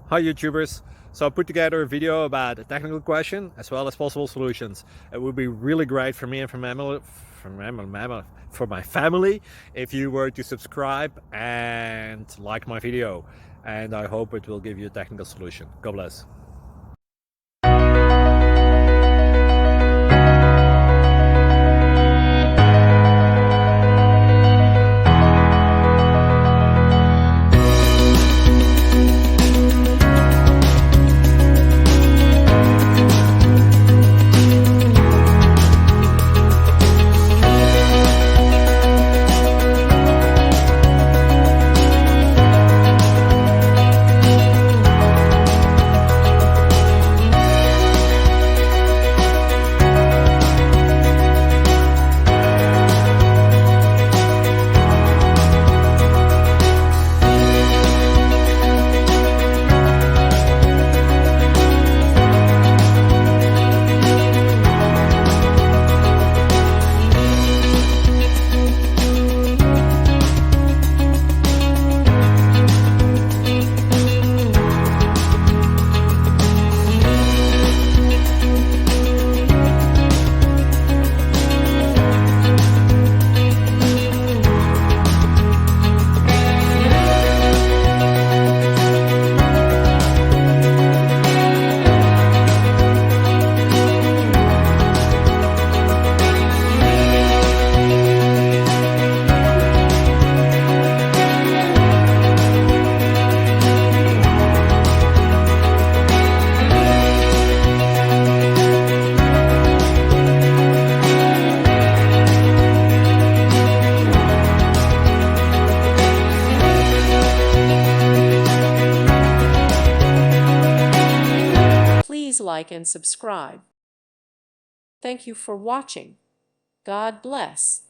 Hi YouTubers! So I put together a video about a technical question as well as possible solutions. It would be really great for me and for my family if you were to subscribe and like my video, and I hope it will give you a technical solution. God bless. Please like and subscribe. Thank you for watching. God bless.